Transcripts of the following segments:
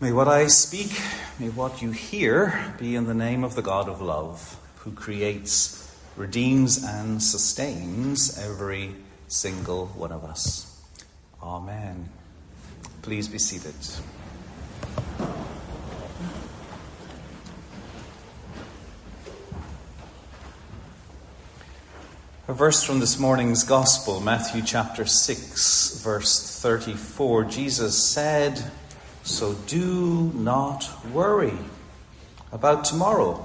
May what I speak, may what you hear be in the name of the God of love, who creates, redeems, and sustains every single one of us. Amen. Please be seated. A verse from this morning's Gospel, Matthew chapter 6, verse 34. Jesus said, "So do not worry about tomorrow,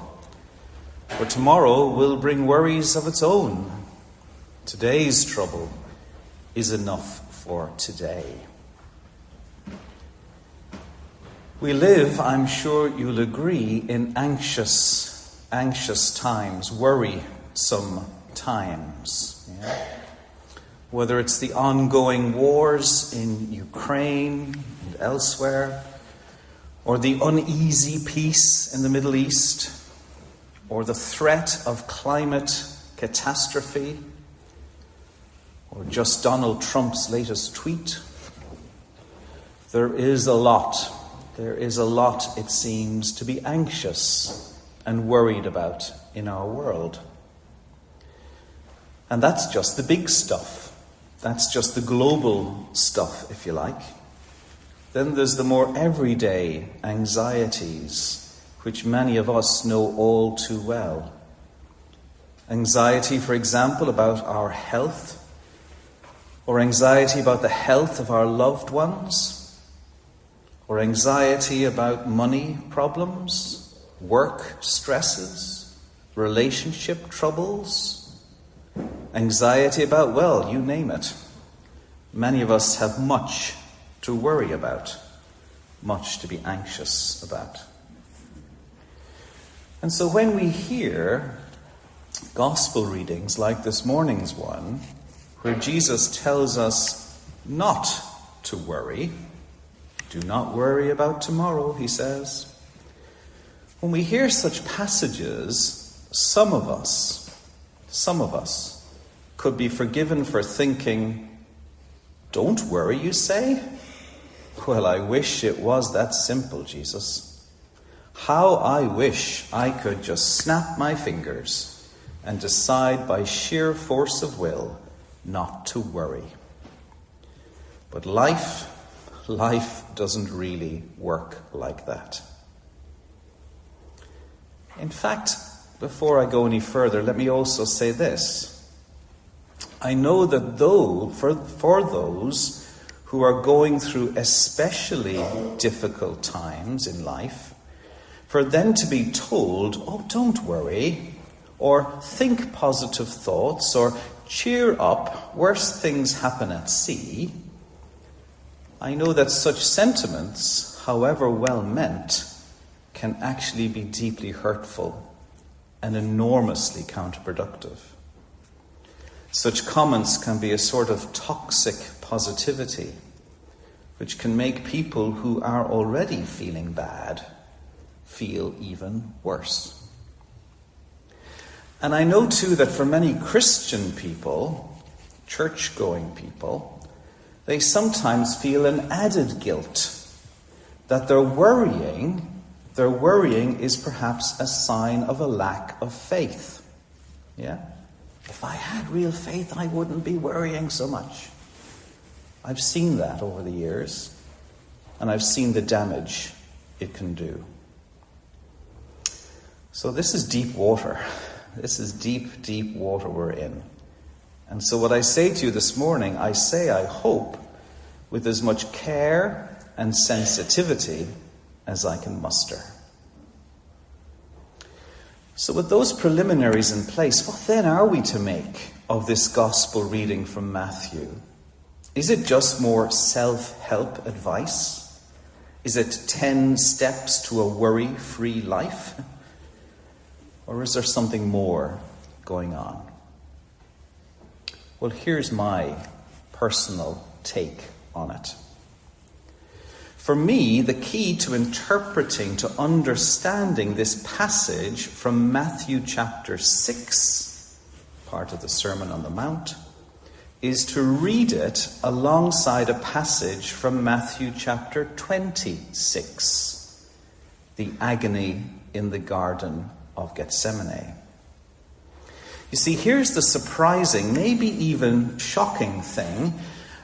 for tomorrow will bring worries of its own. Today's trouble is enough for today." We live, I'm sure you'll agree, in anxious times, worrisome times. Yeah? Whether it's the ongoing wars in Ukraine and elsewhere, or the uneasy peace in the Middle East, or the threat of climate catastrophe, or just Donald Trump's latest tweet, there is a lot, it seems, to be anxious and worried about in our world. And that's just the big stuff. That's just the global stuff, if you like. Then there's the more everyday anxieties, which many of us know all too well. Anxiety, for example, about our health, or anxiety about the health of our loved ones, or anxiety about money problems, work stresses, relationship troubles, anxiety about, well, you name it. Many of us have much to worry about, much to be anxious about. And so when we hear gospel readings like this morning's one, where Jesus tells us not to worry, do not worry about tomorrow, he says. When we hear such passages, some of us could be forgiven for thinking, "Don't worry, you say? Well, I wish it was that simple, Jesus. How I wish I could just snap my fingers and decide by sheer force of will not to worry." But life doesn't really work like that. In fact, before I go any further, let me also say this. I know that for those who are going through especially difficult times in life, for them to be told, "Oh, don't worry," or "think positive thoughts," or "cheer up, worse things happen at sea," I know that such sentiments, however well meant, can actually be deeply hurtful and enormously counterproductive. Such comments can be a sort of toxic positivity, which can make people who are already feeling bad feel even worse. And I know too that for many Christian people, church-going people, they sometimes feel an added guilt that their worrying is perhaps a sign of a lack of faith. Yeah? If I had real faith, I wouldn't be worrying so much. I've seen that over the years, and I've seen the damage it can do. So this is deep water. This is deep, deep water we're in. And so what I say to you this morning, I hope, with as much care and sensitivity as I can muster. So with those preliminaries in place, what then are we to make of this gospel reading from Matthew? Is it just more self-help advice? Is it 10 steps to a worry-free life? Or is there something more going on? Well, here's my personal take on it. For me, the key to interpreting, to understanding this passage from Matthew chapter 6, part of the Sermon on the Mount, is to read it alongside a passage from Matthew chapter 26, the agony in the Garden of Gethsemane. You see, here's the surprising, maybe even shocking thing,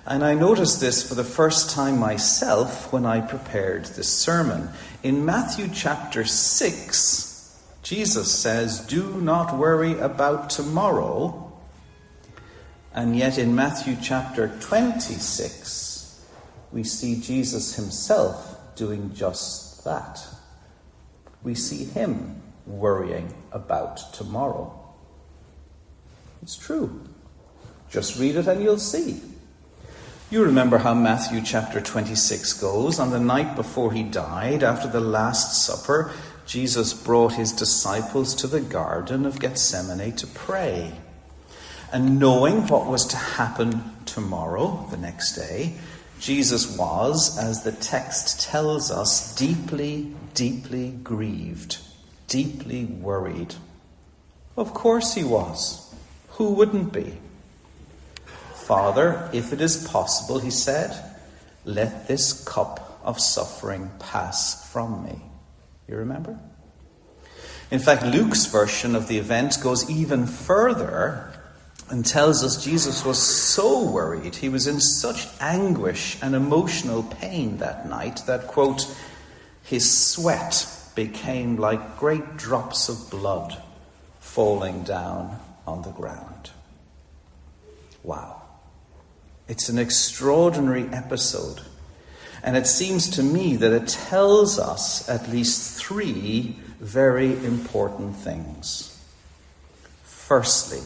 and I noticed this for the first time myself when I prepared this sermon. In Matthew chapter 6, Jesus says, "Do not worry about tomorrow." And yet in Matthew chapter 26, we see Jesus himself doing just that. We see him worrying about tomorrow. It's true. Just read it and you'll see. You remember how Matthew chapter 26 goes. On the night before he died, after the Last Supper, Jesus brought his disciples to the Garden of Gethsemane to pray. And knowing what was to happen tomorrow, the next day, Jesus was, as the text tells us, deeply, deeply grieved, deeply worried. Of course he was. Who wouldn't be? "Father, if it is possible," he said, "let this cup of suffering pass from me." You remember? In fact, Luke's version of the event goes even further and tells us Jesus was so worried, he was in such anguish and emotional pain that night that, quote, "his sweat became like great drops of blood falling down on the ground." Wow. It's an extraordinary episode. And it seems to me that it tells us at least three very important things. Firstly,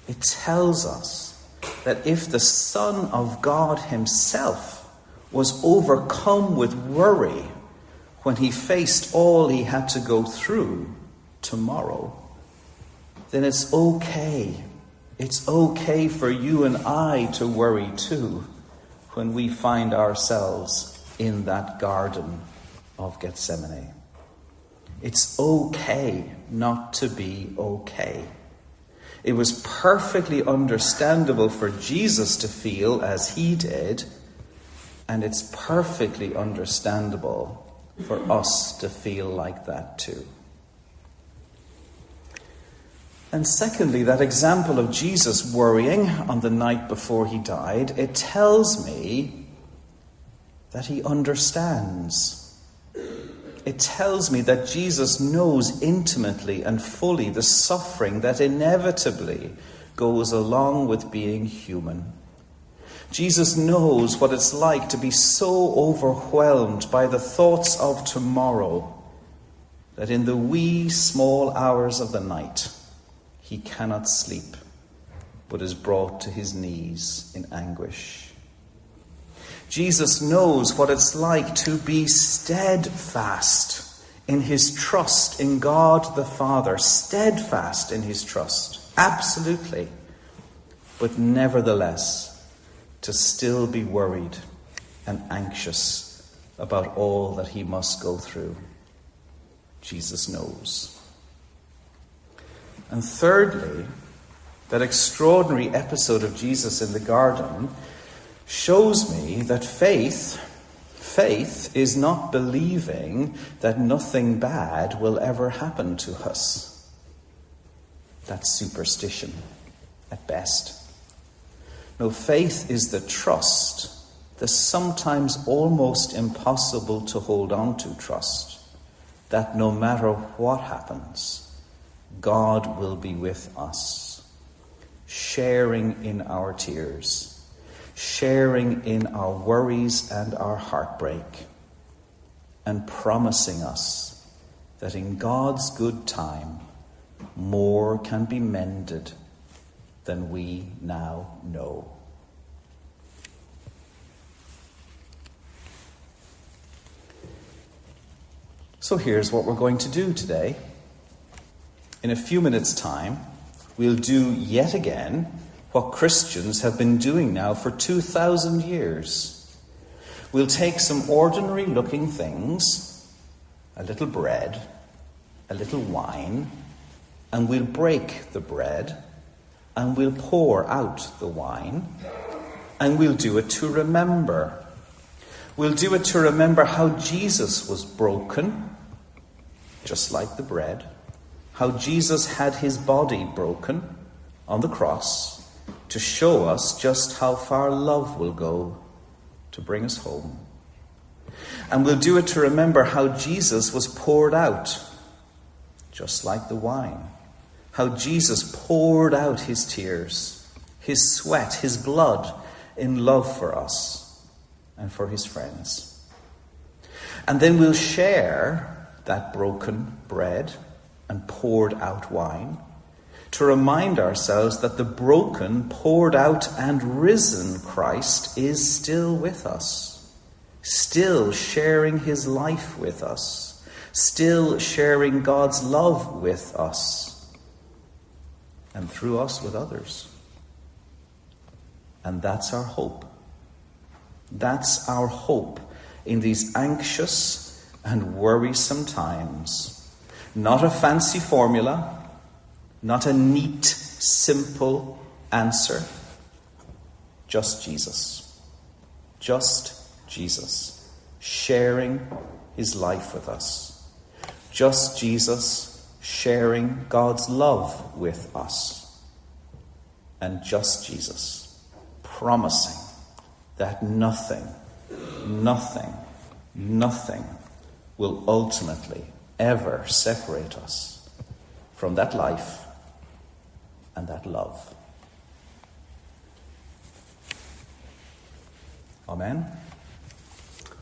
it tells us that if the Son of God himself was overcome with worry when he faced all he had to go through tomorrow, then it's okay. It's okay for you and I to worry too when we find ourselves in that Garden of Gethsemane. It's okay not to be okay. It was perfectly understandable for Jesus to feel as he did, and it's perfectly understandable for us to feel like that too. And secondly, that example of Jesus worrying on the night before he died, it tells me that he understands. It tells me that Jesus knows intimately and fully the suffering that inevitably goes along with being human. Jesus knows what it's like to be so overwhelmed by the thoughts of tomorrow that in the wee small hours of the night he cannot sleep, but is brought to his knees in anguish. Jesus knows what it's like to be steadfast in his trust in God the Father, steadfast in his trust, absolutely, but nevertheless to still be worried and anxious about all that he must go through. Jesus knows. And thirdly, that extraordinary episode of Jesus in the garden shows me that faith is not believing that nothing bad will ever happen to us. That's superstition at best. No, faith is the trust, the sometimes almost impossible to hold on to trust, that no matter what happens, God will be with us, sharing in our tears, sharing in our worries and our heartbreak, and promising us that in God's good time, more can be mended than we now know. So here's what we're going to do today. In a few minutes' time, we'll do yet again what Christians have been doing now for 2,000 years. We'll take some ordinary looking things, a little bread, a little wine, and we'll break the bread and we'll pour out the wine, and we'll do it to remember. We'll do it to remember how Jesus was broken, just like the bread, how Jesus had his body broken on the cross to show us just how far love will go to bring us home. And we'll do it to remember how Jesus was poured out, just like the wine, how Jesus poured out his tears, his sweat, his blood in love for us and for his friends. And then we'll share that broken bread and poured out wine to remind ourselves that the broken, poured out and risen Christ is still with us, still sharing his life with us, still sharing God's love with us, and through us with others. And that's our hope. That's our hope in these anxious and worrisome times. Not a fancy formula, not a neat, simple answer. Just Jesus. Just Jesus, sharing his life with us. Just Jesus, sharing God's love with us. And just Jesus, promising that nothing will ultimately ever separate us from that life and that love. Amen.